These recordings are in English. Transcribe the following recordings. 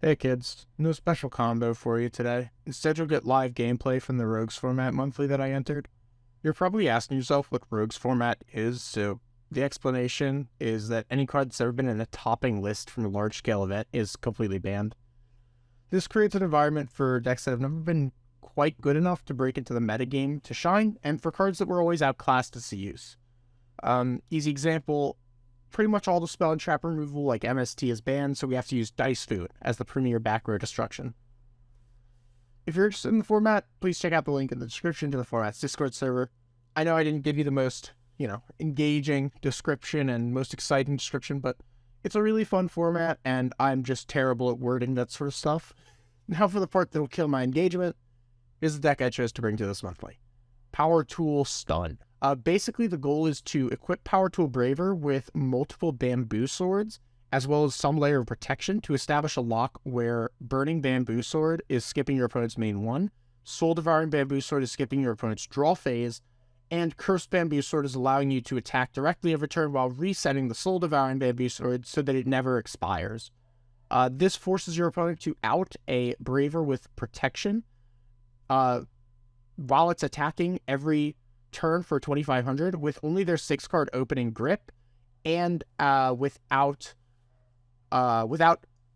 Hey kids, no special combo for you today. Instead, you'll get live gameplay from the Rogues format monthly that I entered. You're probably asking yourself what Rogues format is, so the explanation is that any card that's ever been in a topping list from a large-scale event is completely banned. This creates an environment for decks that have never been quite good enough to break into the metagame to shine, and for cards that were always outclassed to see use. Easy example, pretty much all the spell and trap removal like MST is banned, so we have to use Dice Food as the premier back row destruction. If you're interested in the format, please check out the link in the description to the format's Discord server. I know I didn't give you the most, engaging description and most exciting description, but it's a really fun format, and I'm just terrible at wording that sort of stuff. Now for the part that'll kill my engagement, is the deck I chose to bring to this monthly. Power Tool Stun. Basically, the goal is to equip Power Tool Braver with multiple bamboo swords, as well as some layer of protection to establish a lock where Burning Bamboo Sword is skipping your opponent's main one, Soul Devouring Bamboo Sword is skipping your opponent's draw phase, and Cursed Bamboo Sword is allowing you to attack directly every turn while resetting the Soul Devouring Bamboo Sword so that it never expires. This forces your opponent to out a Braver with protection while it's attacking every turn for 2,500 with only their 6-card opening grip and without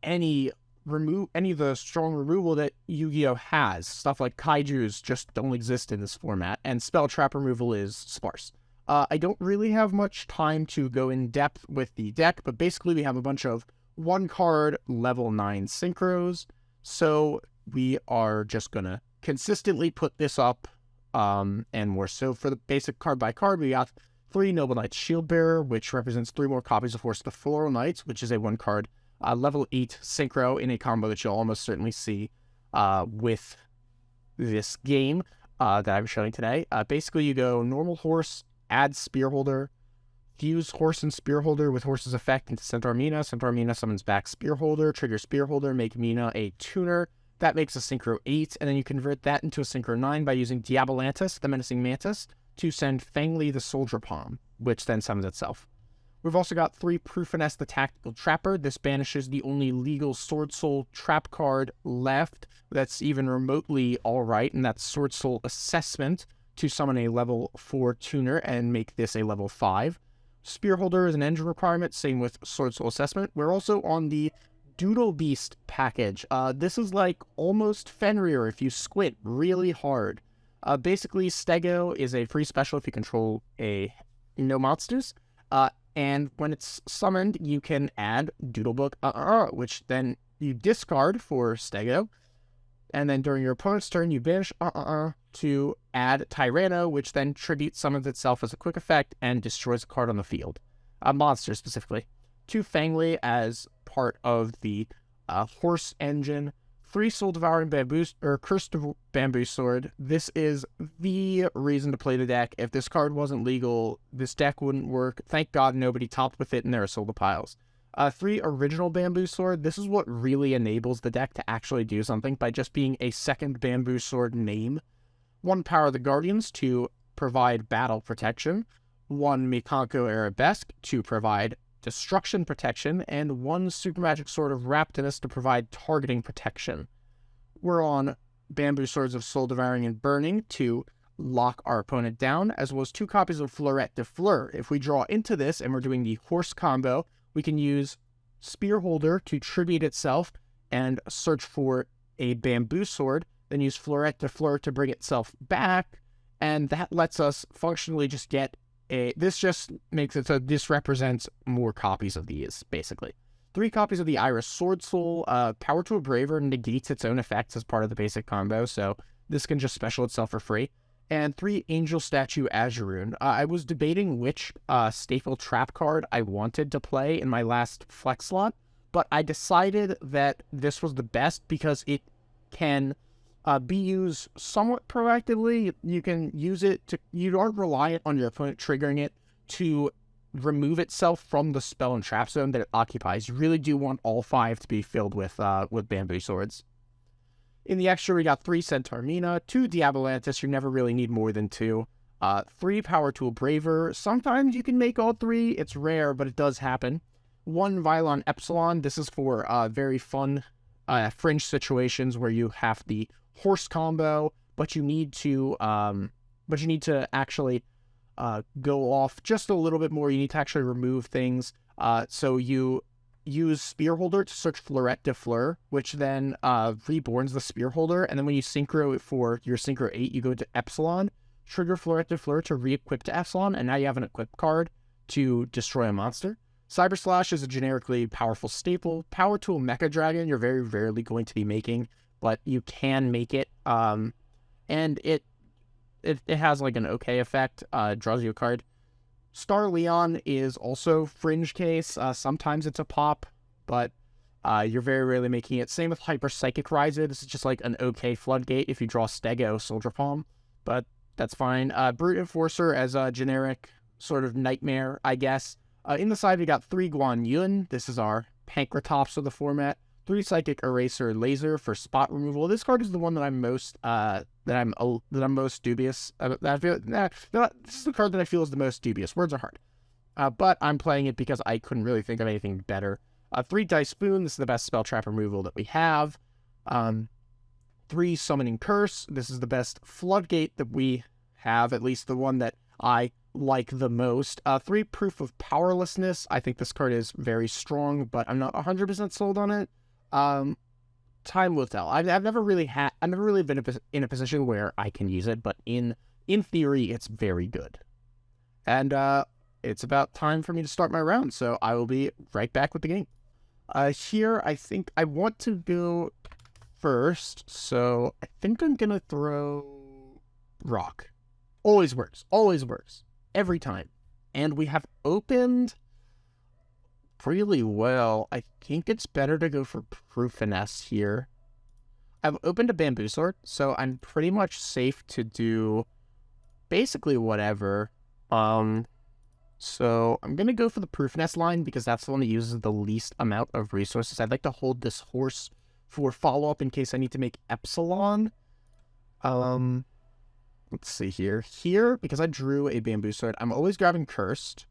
any of the strong removal that Yu-Gi-Oh has. Stuff like kaijus just don't exist in this format, and spell trap removal is sparse. I don't really have much time to go in depth with the deck, but basically we have a bunch of 1-card level 9 synchros, so we are just gonna consistently put this up, and more so for the basic card by card. We got 3 Noble Knights Shieldbearer, which represents 3 more copies of Horse the Floral Knights, which is a 1-card level 8 synchro in a combo that you'll almost certainly see with this game that I'm showing today. Basically, you go normal horse, add Spearholder, fuse horse and Spearholder with horse's effect into Centaur Mina. Centaur Mina summons back Spearholder, trigger Spearholder, make Mina a tuner. That makes a Synchro 8, and then you convert that into a Synchro 9 by using Diabolantis, the Menacing Mantis, to send Fangli the Soldier Palm, which then summons itself. We've also got 3 Proofiness the Tactical Trapper. This banishes the only legal Sword Soul trap card left that's even remotely alright, and that's Sword Soul Assessment to summon a level 4 tuner and make this a level 5. Spearholder is an engine requirement, same with Sword Soul Assessment. We're also on the Doodle Beast package. This is like almost Fenrir if you squint really hard. Basically, Stego is a free special if you control no monsters. And when it's summoned, you can add Doodlebook, which then you discard for Stego. And then during your opponent's turn, you banish to add Tyranno, which then tribute summons itself as a quick effect and destroys a card on the field. A monster specifically. 2 Fangli as part of the horse engine. 3 Soul Devouring Bamboo or Cursed Bamboo Sword. This is the reason to play the deck. If this card wasn't legal, this deck wouldn't work. Thank God nobody topped with it in their Soul Piles. 3 Original Bamboo Sword. This is what really enables the deck to actually do something by just being a second Bamboo Sword name. 1 Power of the Guardians to provide battle protection. 1 Mikanko Arabesque to provide destruction protection, and 1 Super Magic Sword of Raptinus to provide targeting protection. We're on Bamboo Swords of Soul Devouring and Burning to lock our opponent down, as well as 2 copies of Fleurette de Fleur. If we draw into this and we're doing the horse combo, we can use Spearholder to tribute itself and search for a Bamboo Sword, then use Fleurette de Fleur to bring itself back, and that lets us functionally just get this just makes it so this represents more copies of these, basically. 3 copies of the Iris Sword Soul. Power Tool Braver negates its own effects as part of the basic combo, so this can just special itself for free. And 3 Angel Statue Azuroon. I was debating which Staple Trap card I wanted to play in my last flex slot, but I decided that this was the best because it can be used somewhat proactively. You can use it to, you aren't reliant on your opponent triggering it to remove itself from the spell and trap zone that it occupies. You really do want all 5 to be filled with bamboo swords. In the extra, we got 3 Centaur Mina, 2 Diabolantis, you never really need more than 2. 3 Power Tool Braver, sometimes you can make all 3, it's rare, but it does happen. 1 Vylon Epsilon, this is for very fun fringe situations where you have the horse combo, but you need to actually go off just a little bit more. You need to actually remove things. So you use Spear Holder to search Fleurette de Fleur, which then reborns the Spear Holder, and then when you synchro for your Synchro 8, you go to Epsilon, trigger Fleurette de Fleur to re-equip to Epsilon, and now you have an equip card to destroy a monster. Cyber Slash is a generically powerful staple. Power Tool Mecha Dragon, you're very rarely going to be making, but you can make it. And it has like an okay effect, draws you a card. Star Leon is also fringe case. Sometimes it's a pop, but you're very rarely making it. Same with Hyper Psychic Riser. This is just like an okay floodgate if you draw Stego Soldier Palm, but that's fine. Brute Enforcer as a generic sort of nightmare, I guess. In the side, we got 3 Guan Yun. This is our Pankratops of the format. 3 Psychic Eraser Laser for spot removal. This card is the one that I'm most most dubious. This is the card that I feel is the most dubious. Words are hard, but I'm playing it because I couldn't really think of anything better. 3 Dice Spoon. This is the best spell trap removal that we have. 3 Summoning Curse. This is the best floodgate that we have, at least the one that I like the most. 3 Proof of Powerlessness. I think this card is very strong, but I'm not 100% sold on it. Time will tell. I've never really been in a position where I can use it, but in theory, it's very good. And it's about time for me to start my round, so I will be right back with the game. Here, I think I want to go first, so I think I'm gonna throw Rock. Always works. Always works. Every time. And we have opened really well. I think it's better to go for Proof Finesse here. I've opened a Bamboo Sword, so I'm pretty much safe to do basically whatever. So I'm going to go for the Proof Finesse line because that's the one that uses the least amount of resources. I'd like to hold this horse for follow-up in case I need to make Epsilon. Let's see here. Here, because I drew a Bamboo Sword, I'm always grabbing Cursed.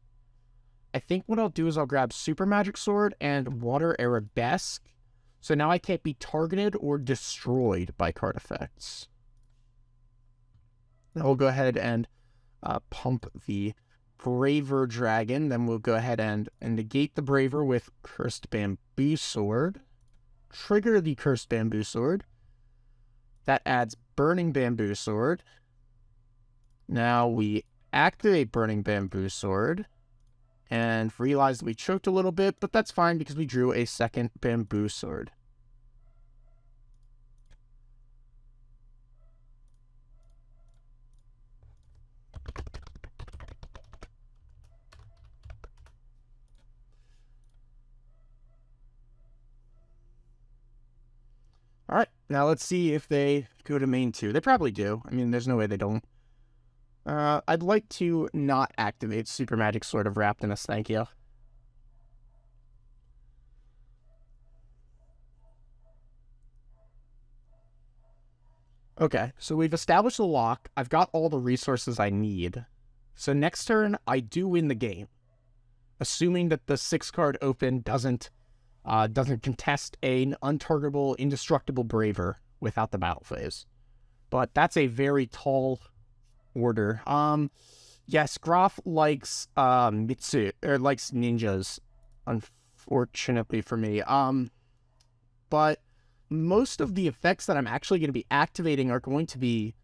I think what I'll do is I'll grab Super Magic Sword and Water Arabesque. So now I can't be targeted or destroyed by card effects. Now we'll go ahead and pump the Braver Dragon. Then we'll go ahead and negate the Braver with Cursed Bamboo Sword. Trigger the Cursed Bamboo Sword. That adds Burning Bamboo Sword. Now we activate Burning Bamboo Sword. And realized that we choked a little bit, but that's fine because we drew a second Bamboo Sword. Alright, now let's see if they go to main 2. They probably do. I mean, there's no way they don't. I'd like to not activate Super Magic Sword of Raptinus, thank you. Okay, so we've established the lock. I've got all the resources I need. So next turn, I do win the game. Assuming that the 6-card open doesn't contest an untargetable, indestructible Braver without the battle phase. But that's a very tall order. Yes, Graf likes likes ninjas, unfortunately for me. But most of the effects that I'm actually going to be activating are going to be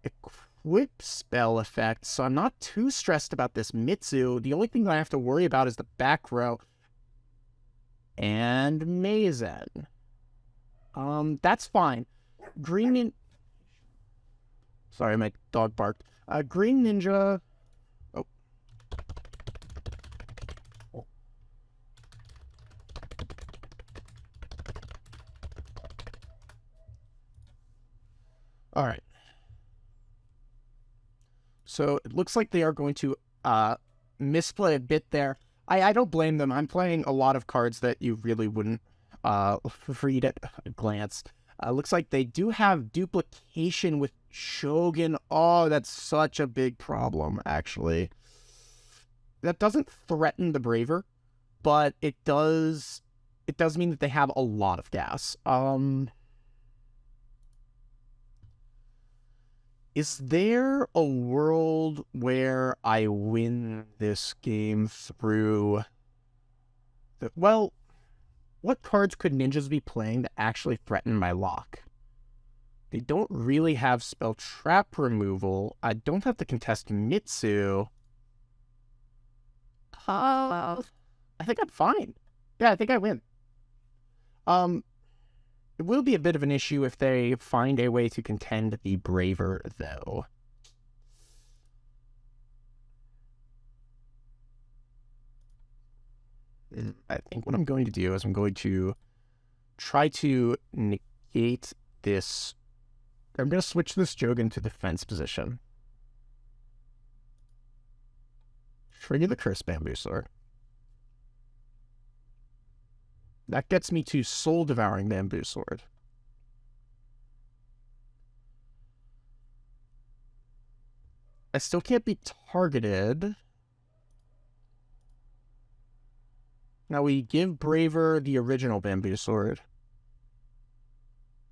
equip spell effects, so I'm not too stressed about this Mitsu. The only thing that I have to worry about is the back row and Mazen. That's fine. Sorry, my dog barked. Green Ninja. Oh. All right. So it looks like they are going to misplay a bit there. I don't blame them. I'm playing a lot of cards that you really wouldn't read at a glance. Looks like they do have duplication with Shogun. Oh, that's such a big problem, actually. That doesn't threaten the Braver, but it does it does mean that they have a lot of gas. Is there a world where I win this game through... Well, what cards could ninjas be playing that actually threaten my lock? They don't really have spell trap removal. I don't have to contest Mitsu. I think I'm fine. Yeah, I think I win. It will be a bit of an issue if they find a way to contend the Braver, though. I think what I'm going to do is I'm going to try to negate this. I'm going to switch this Jogan to defense position. Trigger the Curse Bamboozler. That gets me to Soul Devouring Bamboo Sword. I still can't be targeted. Now we give Braver the original Bamboo Sword.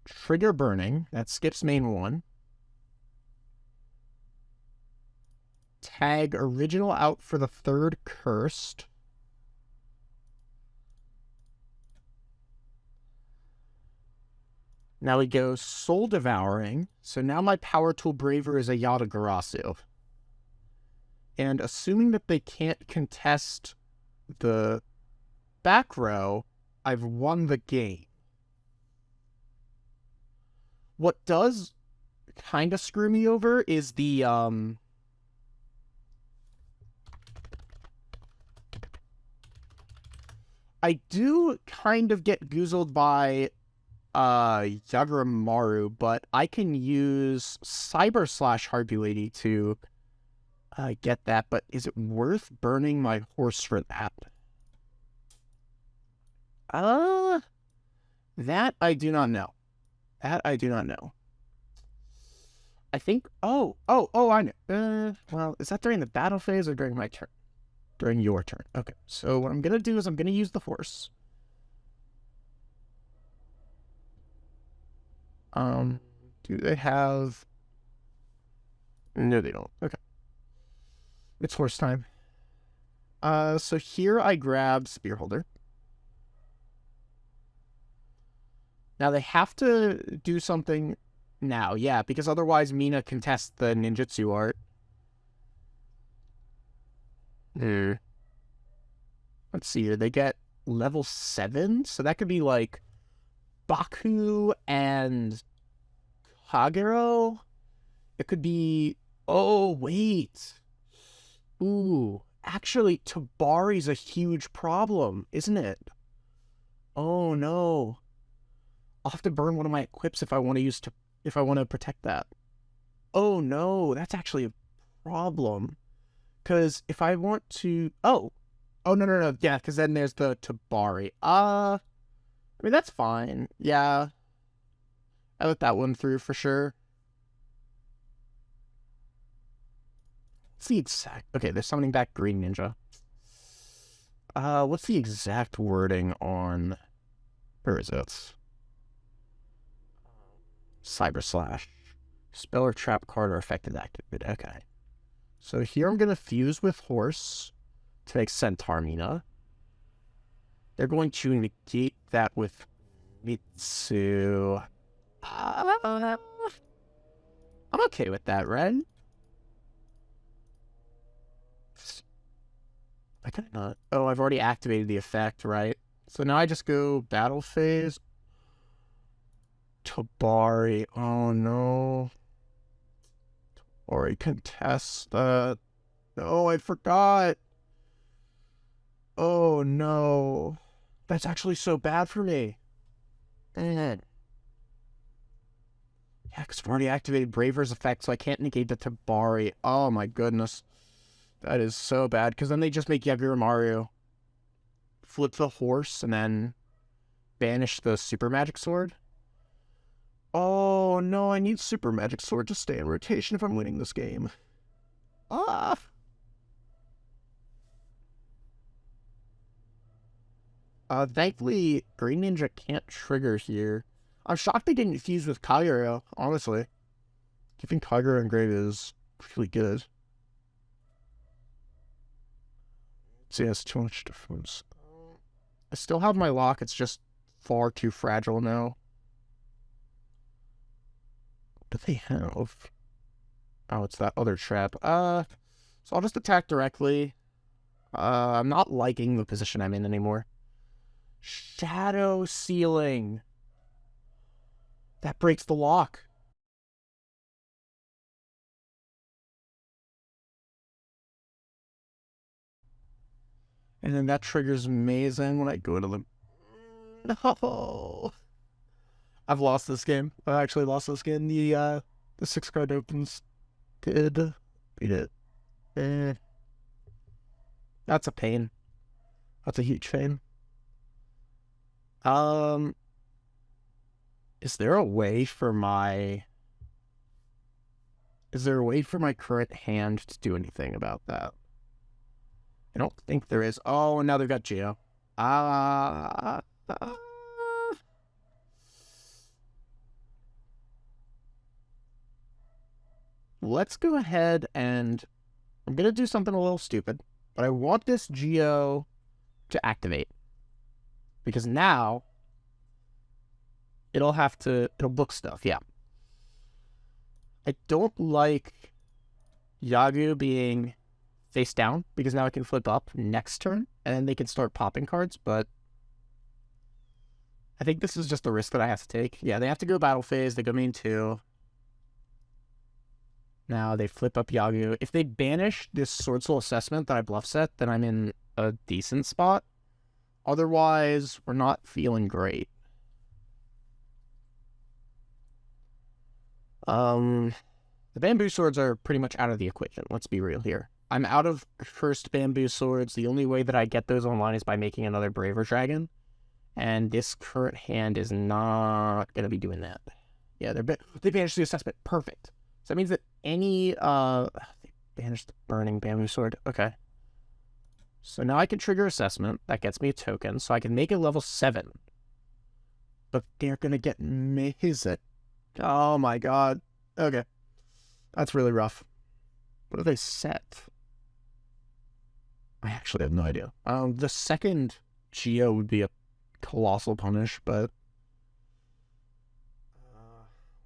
Trigger Burning. That skips main 1. Tag original out for the 3rd Cursed. Now we go Soul Devouring. So now my Power Tool Braver is a Yatagarasu. And assuming that they can't contest the back row, I've won the game. What does kind of screw me over is the, I do kind of get goozled by Yaguramaru, but I can use Cyber Slash Harpy Lady to get that, but is it worth burning my horse for that? That I do not know. That I do not know. I think, I know. Well, is that during the battle phase or during my turn? During your turn. Okay, so what I'm going to do is I'm going to use the horse. Do they have... No, they don't. Okay. It's horse time. So here I grab Spearholder. Now they have to do something now, yeah, because otherwise Mina contests the ninjutsu art. Let's see here. They get level 7, so that could be like Baku and Kagero. It could be... Oh, wait. Ooh, actually, Tabari's a huge problem, isn't it? Oh, no. I'll have to burn one of my equips if I want to protect that. Oh, no, that's actually a problem. Because if I want to... Oh, no. Yeah, because then there's the Tabari. I mean, that's fine. Yeah. I let that one through for sure. What's the exact... Okay, they're summoning back Green Ninja. What's the exact wording on... Where is it? Cyber Slash. Spell or trap card or effective activated. Okay. So here I'm going to fuse with Horse to make Centaur Mina. They're going to negate that with Mitsu. I'm okay with that, right? I could not. Oh, I've already activated the effect, right? So now I just go battle phase. Tabari. Oh no. Tabari contest that. No, I forgot. Oh no. That's actually so bad for me. Yeah, because I've already activated Braver's effect, so I can't negate the Tabari. Oh my goodness. That is so bad, because then they just make Yaguramaru flip the horse and then banish the Super Magic Sword. Oh no, I need Super Magic Sword to stay in rotation if I'm winning this game. Ah! Thankfully, Green Ninja can't trigger here. I'm shocked they didn't fuse with Kagero, honestly. Keeping Kagero in grave is really good. See, that's too much difference. I still have my lock, it's just far too fragile now. What do they have? Oh, it's that other trap. So I'll just attack directly. I'm not liking the position I'm in anymore. Shadow Ceiling. That breaks the lock. And then that triggers Mazen when I go to them. No. I've lost this game. I actually lost this game. The 6 card opens did beat it. That's a pain. That's a huge pain. Is there a way for my current hand to do anything about that? I don't think there is. Oh, and now they've got Geo. Let's go ahead and I'm gonna do something a little stupid, but I want this Geo to activate because now it'll book stuff. Yeah, I don't like Yagu being face down because now I can flip up next turn and then they can start popping cards, but I think this is just the risk that I have to take. Yeah, they have to go battle phase. They go main 2. Now they flip up Yagu. If they banish this Sword Soul Assessment that I bluff set, then I'm in a decent spot. Otherwise, we're not feeling great. The Bamboo Swords are pretty much out of the equation. Let's be real here. I'm out of first Bamboo Swords. The only way that I get those online is by making another Braver Dragon. And this current hand is not going to be doing that. Yeah, they banished the assessment. Perfect. So that means that any, they banished the Burning Bamboo Sword. Okay. So now I can trigger assessment. That gets me a token. So I can make it level 7. But they're going to get Mazet. Oh my god. Okay. That's really rough. What do they set? I actually have no idea. The second Geo would be a colossal punish, but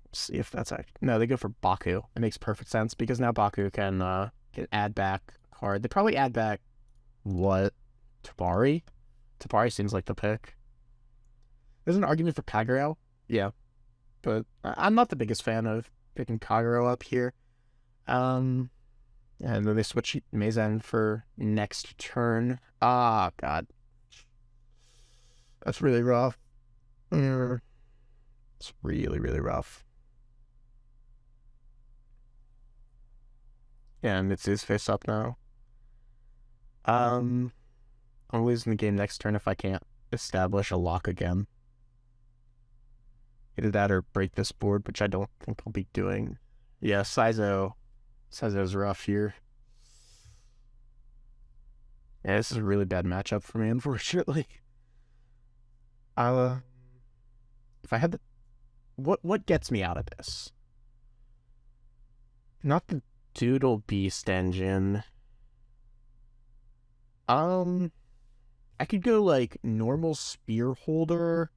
let's see if that's actually... No, they go for Baku. It makes perfect sense because now Baku can add back a card. They probably add back what? Tabari? Tabari seems like the pick. There's an argument for Kagero. Yeah. But I'm not the biggest fan of picking Kagero up here. And then they switch Mazen for next turn. Ah, God. That's really rough. It's really, really rough. Yeah, and it's his face up now. I'm losing the game next turn if I can't establish a lock again. Either that or break this board, which I don't think I'll be doing. Yeah, Saizo's rough here. Yeah, this is a really bad matchup for me, unfortunately. If I had the... What gets me out of this? Not the Doodle Beast engine. I could go, like, normal Spear Holder.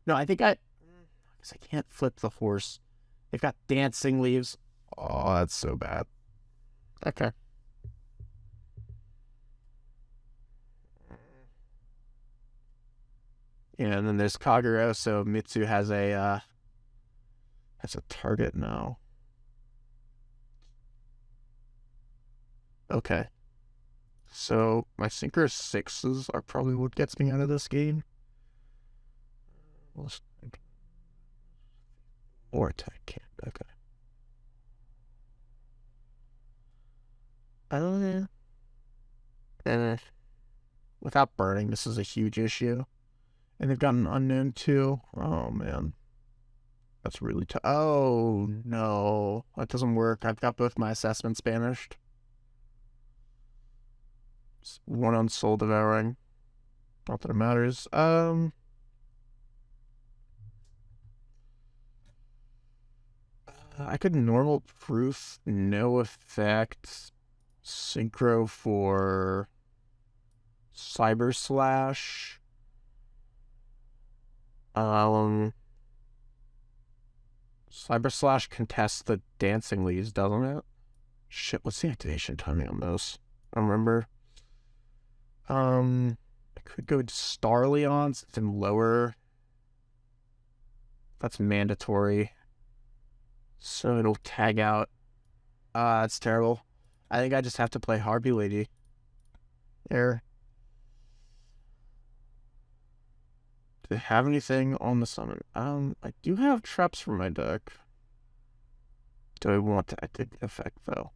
No, I think because I can't flip the horse. They've got Dancing Leaves. Oh, that's so bad. Okay. Yeah, and then there's Kagero, so Mitsu has a target now. Okay. So my Synchro 6s are probably what gets me out of this game. Or attack can't. Okay. Without burning, this is a huge issue. And they've got an unknown too. Oh man. That's really tough. Oh no. That doesn't work. I've got both my assessments banished. One on Soul Devouring. Not that it matters. I could normal proof, no effect, synchro for cyber slash. Cyber slash contests the dancing leaves, doesn't it? Shit, what's the activation timing on those? I don't remember. I could go to Starleon since I'm lower. That's mandatory. So it'll tag out. That's terrible. I think I just have to play Harpy Lady. There. Do they have anything on the summon? I do have traps for my deck. Do I want to activate the effect, though?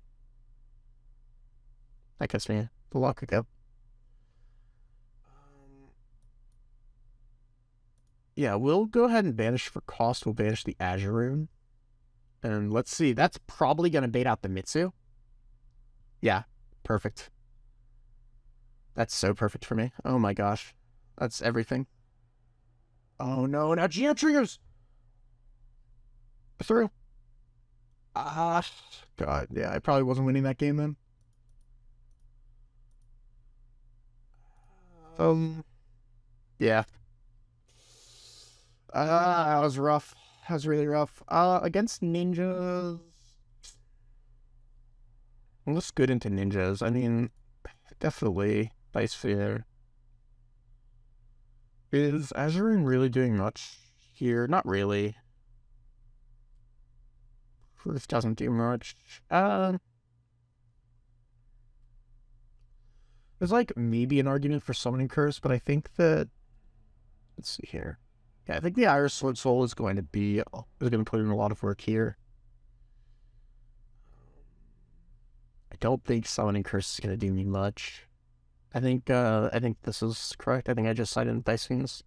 That gets me the luck again. Yeah, we'll go ahead and banish for cost. We'll banish the Azure Rune. And let's see. That's probably going to bait out the Mitsu. Yeah, perfect. That's so perfect for me. Oh my gosh. That's everything. Oh no, now GM triggers! Through. Ah, God, yeah, I probably wasn't winning that game then. Yeah. That was rough. That was really rough. Against ninjas. Let's good into ninjas. I mean, definitely Dice Sphere. Is Azurin really doing much here? Not really. This doesn't do much. There's like maybe an argument for summoning curse, but I think that, let's see here. Yeah, I think the Iris Sword Soul is going to put in a lot of work here. I don't think summoning curse is going to do me much. I think this is correct. I think I just sided with Dice Fiends.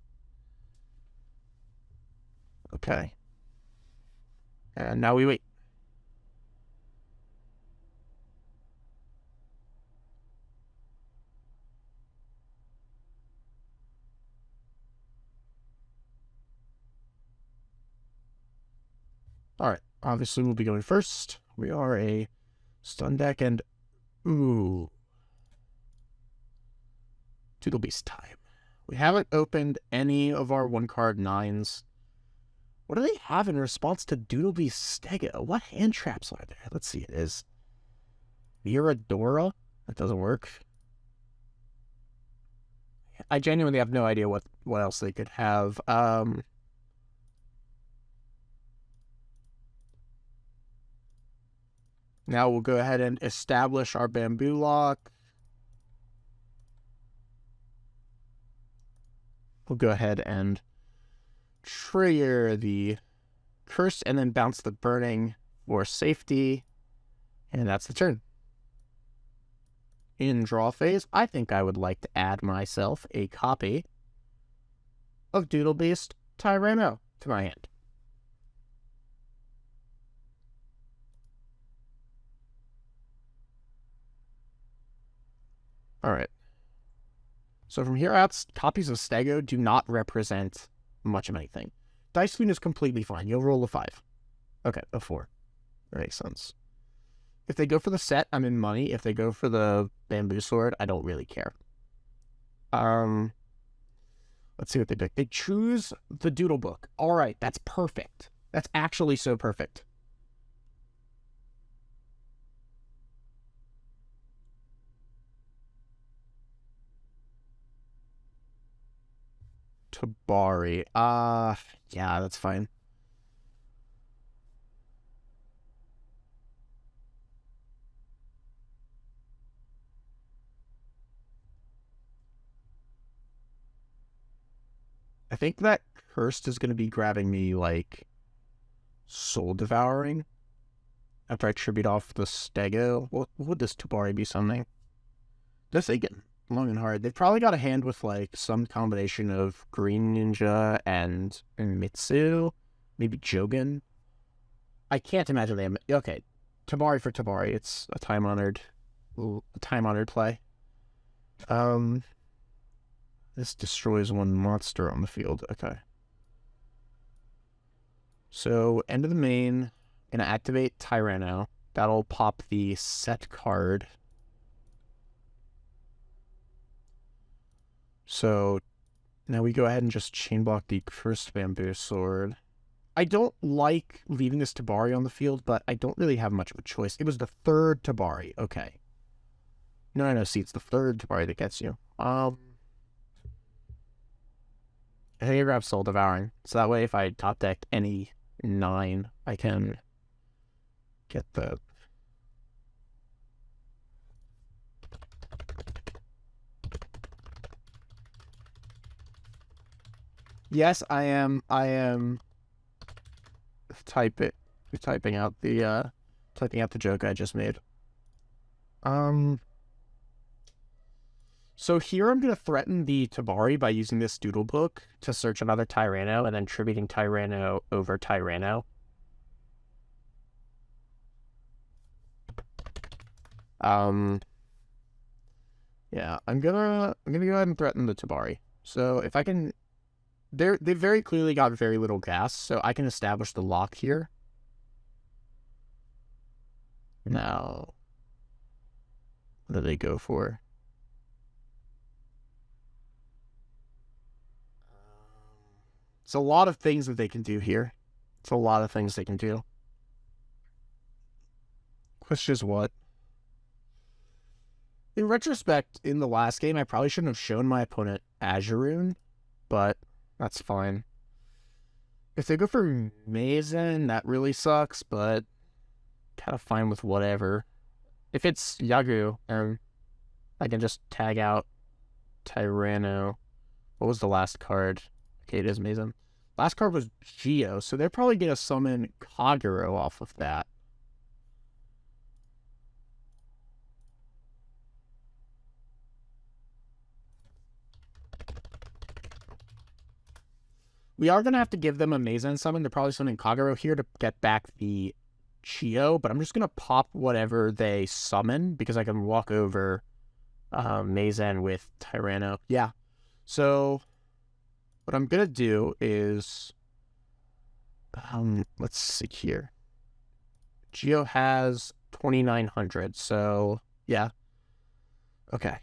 Okay. And now we wait. Alright, obviously we'll be going first. We are a stun deck and... Ooh. Doodle Beast time. We haven't opened any of our 1-card 9s. What do they have in response to Doodle Beast Stego? What hand traps are there? Let's see, it is Miradora? That doesn't work. I genuinely have no idea what else they could have. Now we'll go ahead and establish our Bamboo Lock. We'll go ahead and trigger the curse and then bounce the burning for safety. And that's the turn. In draw phase, I think I would like to add myself a copy of Doodle Beast Tyranno to my hand. Alright. So from here out, copies of Stego do not represent much of anything. Dice Queen is completely fine. You'll roll a 5. Okay, a 4. That makes sense. If they go for the set, I'm in money. If they go for the Bamboo Sword, I don't really care. Let's see what they pick. They choose the Doodle Book. Alright, that's perfect. That's actually so perfect. Tabari. Yeah, that's fine. I think that Cursed is going to be grabbing me, like, Soul Devouring after I tribute off the Stego. What would this Tabari be something? They're thinking long and hard. They've probably got a hand with, like, some combination of Green Ninja and Mitsu. Maybe Jogan. I can't imagine they have... Okay, Tabari for Tabari. It's a time-honored play. This destroys one monster on the field. Okay. So, end of the main. Gonna activate Tyranno. That'll pop the set card. So, now we go ahead and just chain block the Cursed Bamboo Sword. I don't like leaving this Tabari on the field, but I don't really have much of a choice. It was the third Tabari. Okay. No, see, it's the third Tabari that gets you. I think I grab Soul Devouring. So that way, if I top deck any 9, I can get the... Yes, I am typing out the joke I just made. So here I'm gonna threaten the Tabari by using this doodle book to search another Tyranno and then tributing Tyranno over Tyranno. Yeah, I'm gonna go ahead and threaten the Tabari. So if I can, they very clearly got very little gas, so I can establish the lock here. Now, what do they go for? It's a lot of things that they can do here. It's a lot of things they can do. Question is what? In retrospect, in the last game, I probably shouldn't have shown my opponent Azuroon, but that's fine. If they go for Mazen, that really sucks, but kind of fine with whatever. If it's Yagu, I can just tag out Tyranno. What was the last card? Okay, it is Mazen. Last card was Geo, so they're probably going to summon Kagero off of that. We are going to have to give them a Mazen summon. They're probably summoning Kagero here to get back the Geo, but I'm just going to pop whatever they summon because I can walk over Mazen with Tyranno. Yeah. So what I'm going to do is, let's see here. Geo has 2,900, so yeah. Okay.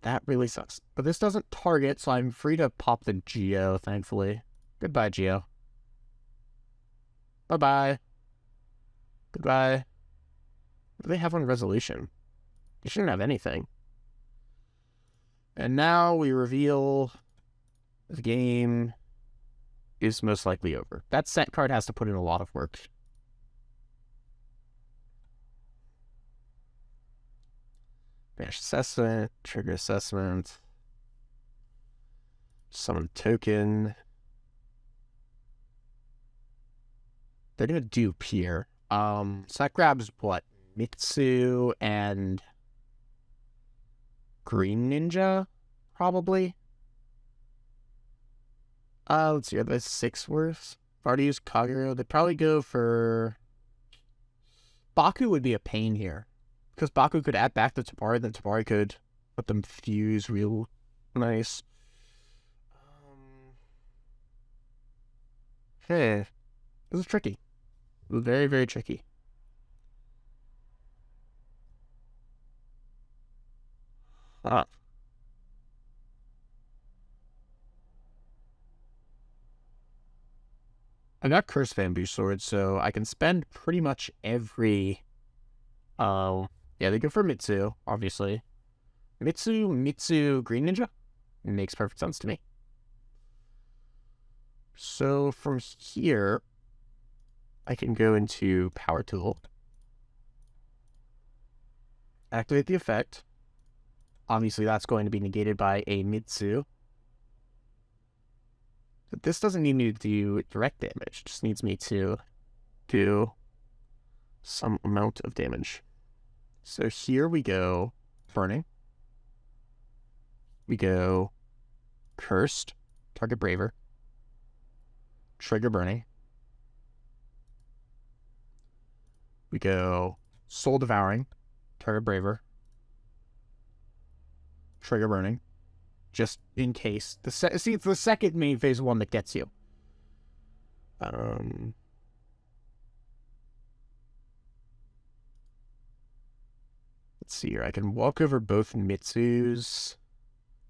That really sucks. But this doesn't target, so I'm free to pop the Geo, thankfully. Goodbye, Geo. Bye-bye. Goodbye. What do they have on resolution? They shouldn't have anything. And now we reveal the game is most likely over. That set card has to put in a lot of work. Banish assessment, trigger assessment, summon token. They're gonna dupe here. So that grabs what? Mitsu and Green Ninja, probably. Let's see, are those 6 worth? I've already used Kagero. They'd probably go for... Baku would be a pain here. Because Baku could add back the Tabari, then Tabari could let them fuse real nice. Hey, this is tricky. It was very, very tricky. I got Cursed Bamboo Sword, so I can spend pretty much every... yeah, they go for Mitsu, obviously. Mitsu, Green Ninja? It makes perfect sense to me. So from here, I can go into Power Tool. Activate the effect. Obviously, that's going to be negated by a Mitsu. But this doesn't need me to do direct damage. It just needs me to do some amount of damage. So here we go Burning. We go Cursed, target Braver. Trigger Burning. We go Soul Devouring, target Braver. Trigger Burning. just in case. See, it's the second main phase one that gets you. Let's see here. I can walk over both Mitsus.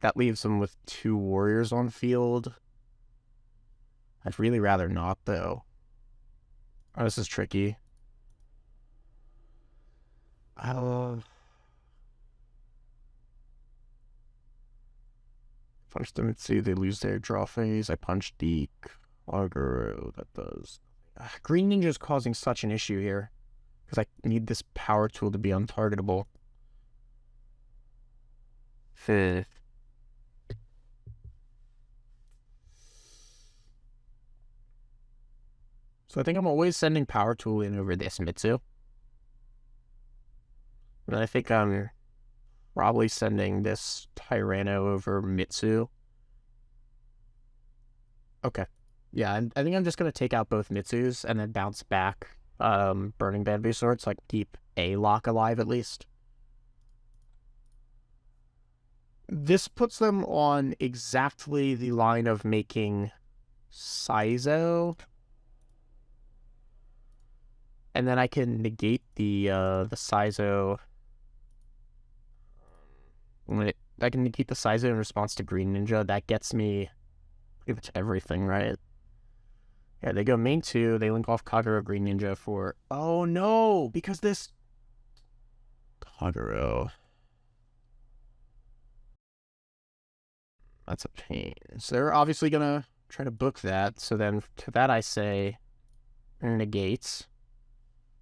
That leaves them with 2 warriors on field. I'd really rather not, though. Oh, this is tricky. Punch the Mitsu, they lose their draw phase. I punch the Kagero, that does. Green Ninja's causing such an issue here. Because I need this power tool to be untargetable. So I think I'm always sending power tool in over this Mitsu. And I think I'm probably sending this Tyranno over Mitsu. Okay. Yeah, I think I'm just going to take out both Mitsus and then bounce back Burning Bamboo Sword so I can keep a lock alive at least. This puts them on exactly the line of making Saizo. And then I can negate the Saizo. I can negate the Saizo in response to Green Ninja. That gets me pretty much everything, right? Yeah, they go main 2. They link off Kagero Green Ninja for... Oh, no! Because this... Kagero... That's a pain. So they're obviously going to try to book that. So then to that I say negate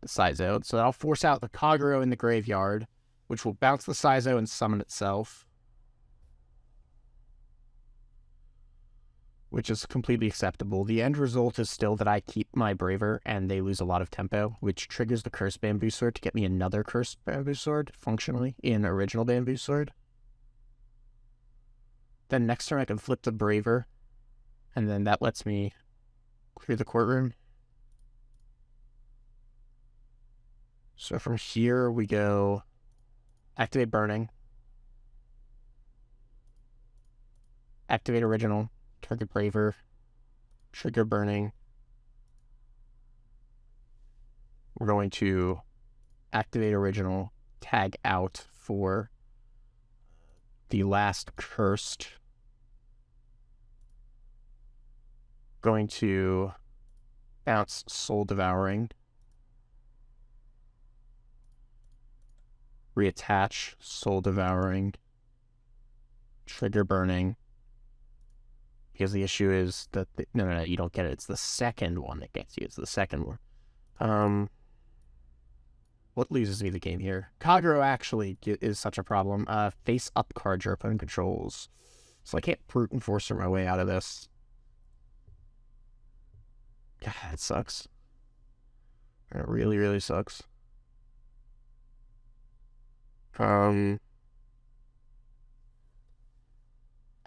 the Saizo. So I'll force out the Kagero in the graveyard, which will bounce the Saizo and summon itself. Which is completely acceptable. The end result is still that I keep my Braver and they lose a lot of tempo, which triggers the Cursed Bamboo Sword to get me another Cursed Bamboo Sword, functionally, in original Bamboo Sword. Then next turn I can flip the Braver, and then that lets me clear the courtroom. So from here we go activate Burning, activate Original, target Braver, trigger Burning. We're going to activate Original, tag out for the last Cursed. Going to bounce Soul Devouring. Reattach Soul Devouring. Trigger Burning. Because the issue is that... No, you don't get it. It's the second one that gets you. It's the second one. What loses me the game here? Kagero actually is such a problem. Face up cards your opponent controls. So I can't brute enforcer my way out of this. God, it sucks. It really, really sucks. I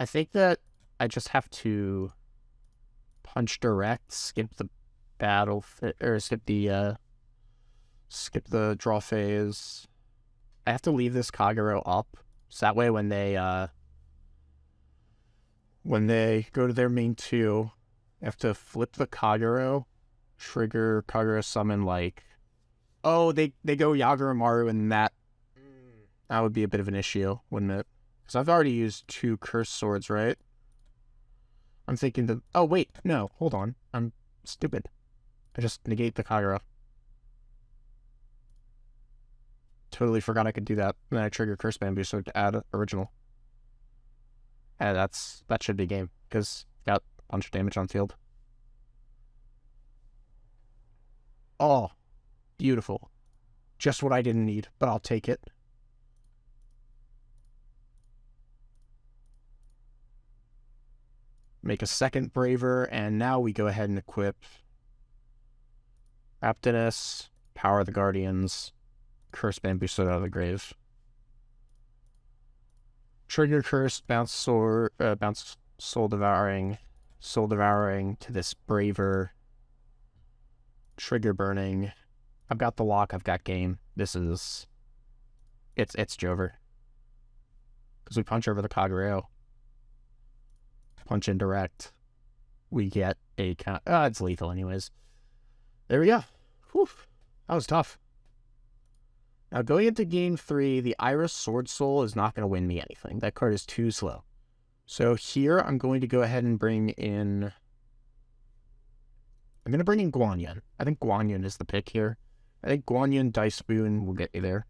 think that I just have to punch direct, skip the battle, or skip the draw phase. I have to leave this Kagero up, so that way when they go to their main 2, I have to flip the Kagero, trigger Kagero summon like, oh, they go Yagoromaru, and that would be a bit of an issue, wouldn't it? Because I've already used 2 Cursed Swords, right? I'm thinking that... Oh, wait. No, hold on. I'm stupid. I just negate the Kagero. Totally forgot I could do that. And then I trigger Cursed Bamboo Sword to add Original. And that should be game, because got a bunch of damage on field. Oh, beautiful. Just what I didn't need, but I'll take it. Make a second Braver, and now we go ahead and equip Aptinus, Power of the Guardians, Cursed Bamboo Sword out of the grave. Trigger Curse, bounce Soul Devouring to this Braver. Trigger Burning. I've got the lock, I've got game. This is... It's Jover. Because we punch over the Kagero. punch indirect, we get a count. It's lethal anyways. There we go. Whew. That was tough. Now, going into game 3, the Iris Sword Soul is not going to win me anything. That card is too slow. So here, I'm going to go ahead and bring in... I'm going to bring in Guanyin. I think Guanyin is the pick here. I think Guanyin Dice Spoon will get me there.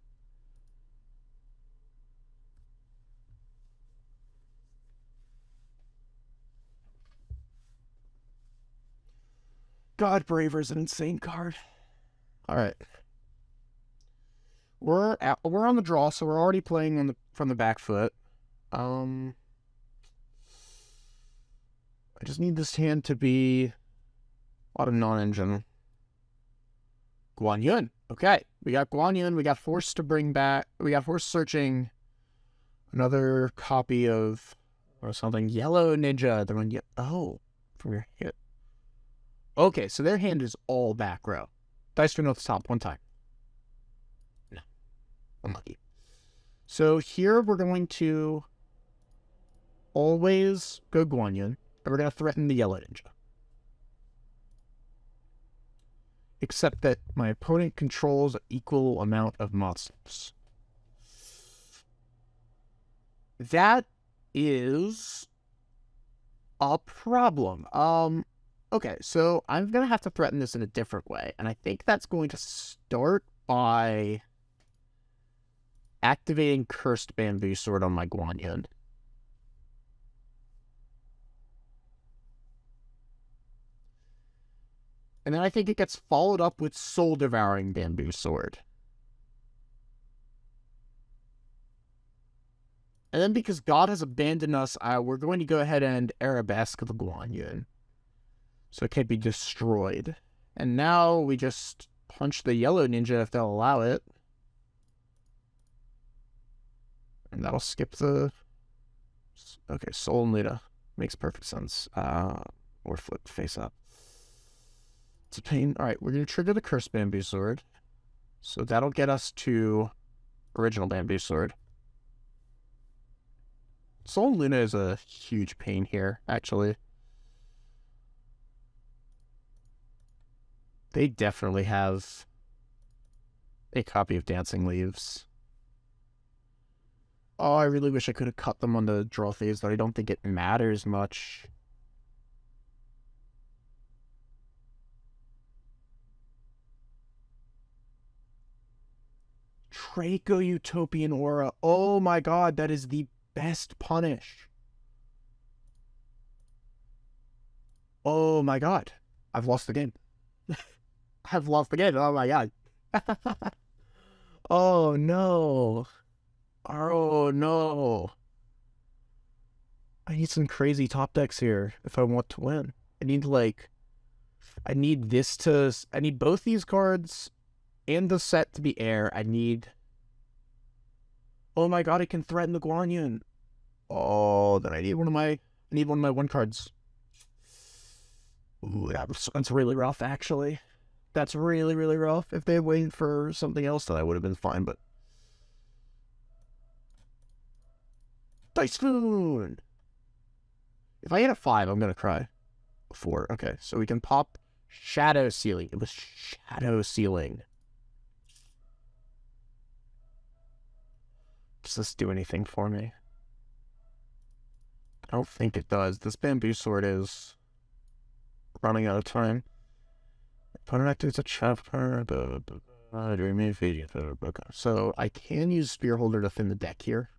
God, Braver is an insane card. All right. We're on the draw, so we're already playing from the back foot. I just need this hand to be a lot of non-engine. Guanyin. Okay, we got Guanyin. We got forced to bring back. We got forced searching another copy of or something. Yellow Ninja. They're going from your hit. Okay, so their hand is all back row. Dice turn off the top one time. No. Unlucky. So here we're going to always go Guanyin, and we're going to threaten the Yellow Ninja. Except that my opponent controls an equal amount of monsters. That is a problem. Okay, so I'm going to have to threaten this in a different way, and I think that's going to start by activating Cursed Bamboo Sword on my Guanyin. And then I think it gets followed up with Soul Devouring Bamboo Sword. And then because God has abandoned us, we're going to go ahead and Arabesque the Guanyin. So it can't be destroyed. And now we just punch the Yellow Ninja if they'll allow it. And that'll skip the... Okay, Soul Nita. Makes perfect sense. Or flip face up. It's a pain. Alright, we're going to trigger the Cursed Bamboo Sword. So that'll get us to Original Bamboo Sword. Soul Luna is a huge pain here, actually. They definitely have a copy of Dancing Leaves. Oh, I really wish I could have cut them on the draw phase, but I don't think it matters much. Draco Utopian Aura. Oh my god, that is the best punish. Oh my god. I've lost the game. I've lost the game. Oh my god. Oh no. Oh no. I need some crazy top decks here if I want to win. I need I need both these cards and the set to be air. Oh my god, I can threaten the Guanyin. Oh, then I need one of my one cards. Ooh, that's really rough, actually. That's really, really rough. If they had waited for something else, then I would have been fine, but... Dice Spoon! If I hit a 5, I'm gonna cry. 4, okay. So we can pop Shadow Sealing. It was Shadow Sealing. Does this do anything for me? I don't think it does. This Bamboo Sword is running out of time. Opponent activates a chapter. So I can use Spear Holder to thin the deck here.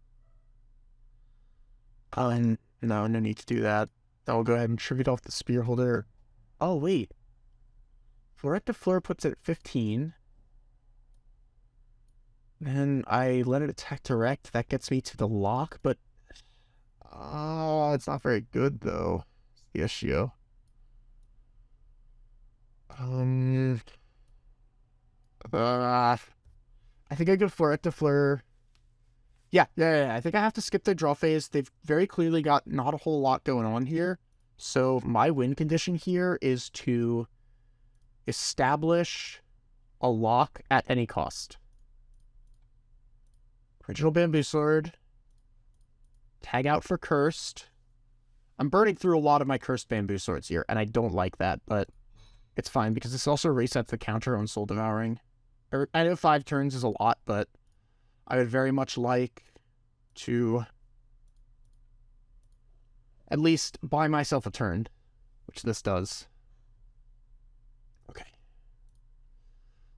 No need to do that. I'll go ahead and tribute off the Spear Holder. Oh, wait. Florette de Fleur puts it at 15. Then I let it attack direct. That gets me to the lock, but... Oh, it's not very good, though. It's the issue. I think I go Florette de Fleur. Yeah. I think I have to skip the draw phase. They've very clearly got not a whole lot going on here. So my win condition here is to establish a lock at any cost. Original Bamboo Sword. Tag out for Cursed. I'm burning through a lot of my cursed bamboo swords here, and I don't like that, but it's fine, because this also resets the counter on Soul Devouring. I know 5 turns is a lot, but I would very much like to at least buy myself a turn, which this does. Okay.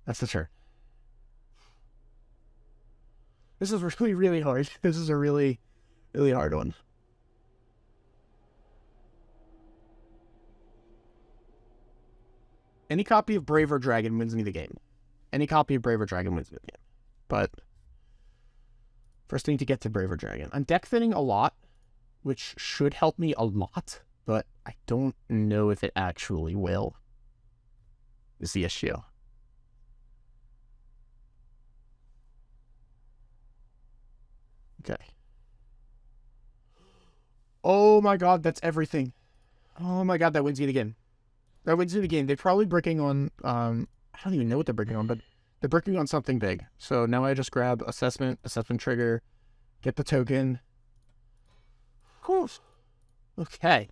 That's the turn. This is really, really hard. This is a really, really hard one. Any copy of Braver Dragon wins me the game. Any copy of Braver Dragon wins me the game. But first I need to get to Braver Dragon. I'm deck thinning a lot, which should help me a lot, but I don't know if it actually will, is the issue. Okay. Oh my god, that's everything. Oh my god, that wins me the game. That wins me the game. They're probably bricking on, I don't even know what they're bricking on, but they're bricking on something big. So now I just grab assessment trigger, get the token. Whew. Okay.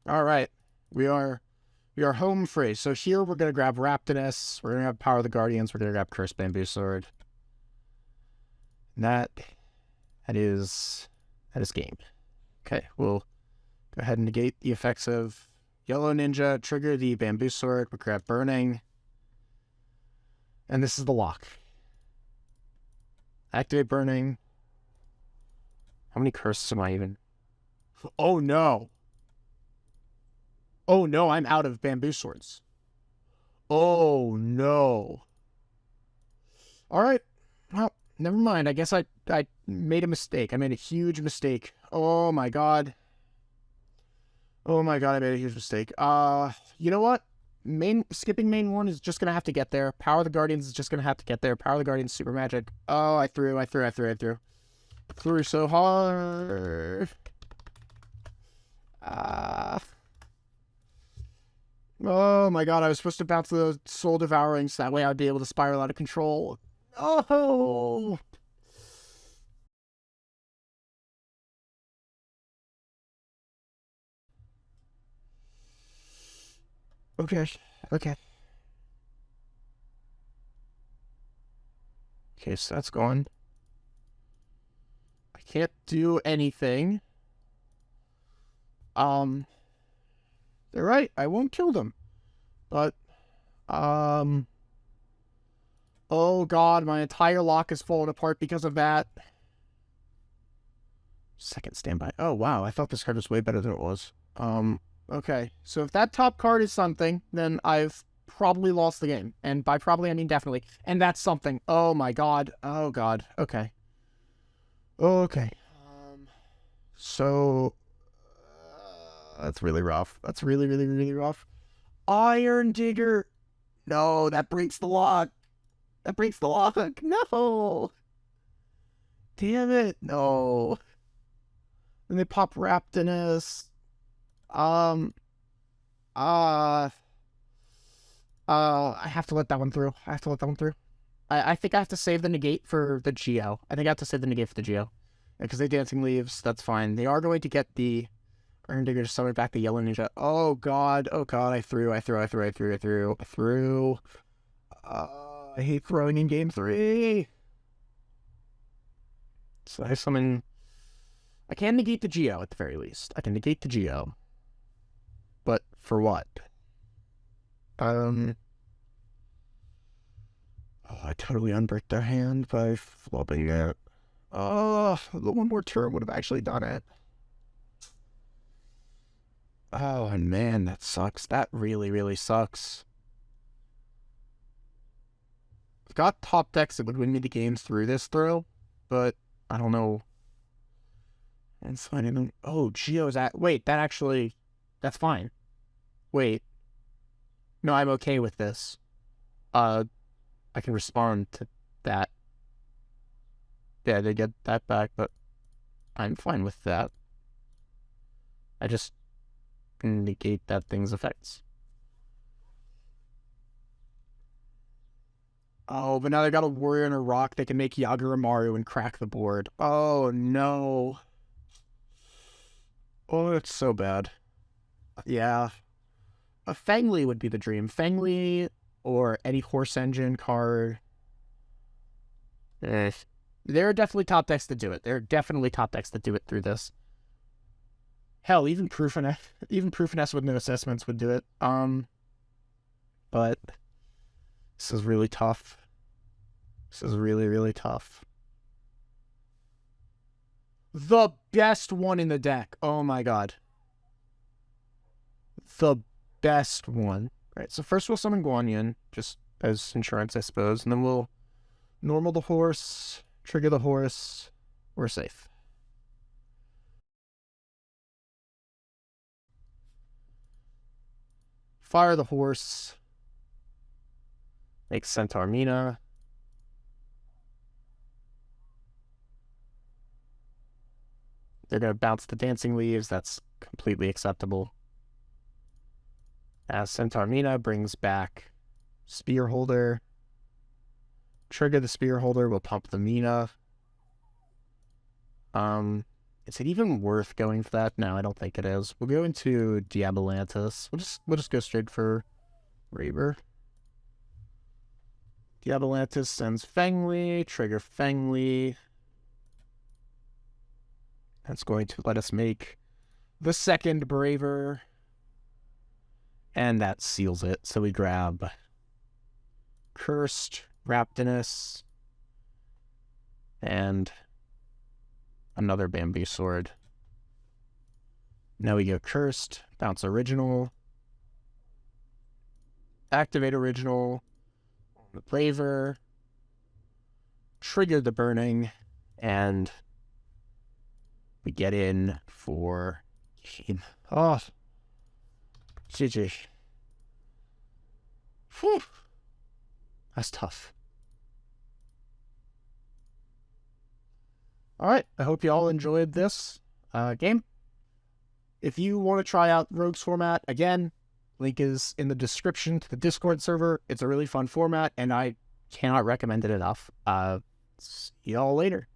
All right. We are home free. So here we're going to grab Raptinus. We're going to have Power of the Guardians. We're going to grab Cursed Bamboo Sword. And that is game. Okay, we'll go ahead and negate the effects of Yellow Ninja, trigger the Bamboo Sword, we'll grab Burning. And this is the lock. Activate Burning. How many curses am I even? Oh no. Oh no, I'm out of Bamboo Swords. Oh no. Alright. Well, never mind. I guess I made a mistake. I made a huge mistake. Oh my god. Oh my god, I made a huge mistake. You know what? Skipping main 1 is just gonna have to get there. Power of the Guardians is just gonna have to get there. Power of the Guardians, super magic. Oh, I threw. Threw so hard. Oh my god, I was supposed to bounce the Soul Devouring so that way I'd be able to spiral out of control. Oh! Okay. Okay, so that's gone. I can't do anything. They're right, I won't kill them. But, oh god, my entire lock is falling apart because of that. Second standby. Oh wow, I thought this card was way better than it was. Okay, so if that top card is something, then I've probably lost the game. And by probably, I mean definitely. And that's something. Oh my god. Oh god. Okay. Okay. So... that's really rough. That's really, really, really rough. Iron Digger! No, that breaks the lock. That breaks the lock. No! Damn it. No. Then they pop Raptinus. I have to let that one through. I think I have to save the negate for the Geo. I think I have to save the negate for the Geo. Because they Dancing Leaves, that's fine. They are going to get the Iron Digger to summon back the Yellow Ninja. Oh god, I threw. I hate throwing in game 3. So I summon... I can negate the Geo at the very least. I can negate the Geo. But for what? Oh, I totally unbricked their hand by flopping it. Oh, the one more turn would have actually done it. Oh, man, that sucks. That really, really sucks. I've got top decks that would win me the game through this throw, but I don't know. It's fine. Oh, Geo's at... Wait, that actually... That's fine. Wait. No, I'm okay with this. I can respond to that. Yeah, they get that back, but I'm fine with that. I just negate that thing's effects. Oh, but now they got a warrior and a rock. They can make Yagura Maru and crack the board. Oh, no. Oh, it's so bad. Yeah. A Fangly would be the dream. Fangly or any horse engine card. Eh. There are definitely top decks that do it. There are definitely top decks that do it through this. Hell, even Proofiness with no assessments would do it. But this is really tough. This is really, really tough. The best one in the deck. Oh my god. The best one. Right, so first we'll summon Guanyin, just as insurance, I suppose, and then we'll normal the horse, trigger the horse. We're safe. Fire the horse. Make Centaur Mina. They're going to bounce the Dancing Leaves. That's completely acceptable. As Centaur Mina brings back Spear Holder. Trigger the Spear Holder. We'll pump the Mina. Is it even worth going for that? No, I don't think it is. We'll go into Diabolantis. We'll just go straight for Raver. Diabolantis sends Fangly. Trigger Fangly. That's going to let us make the second Braver. And that seals it. So we grab Cursed, Raptinus, and another Bamboo Sword. Now we go Cursed, bounce Original, activate Original, the Braver, trigger the Burning, and we get in for game. Oh, GG. Whew. That's tough. Alright, I hope you all enjoyed this game. If you want to try out Rogue's format, again, link is in the description to the Discord server. It's a really fun format, and I cannot recommend it enough. See y'all later.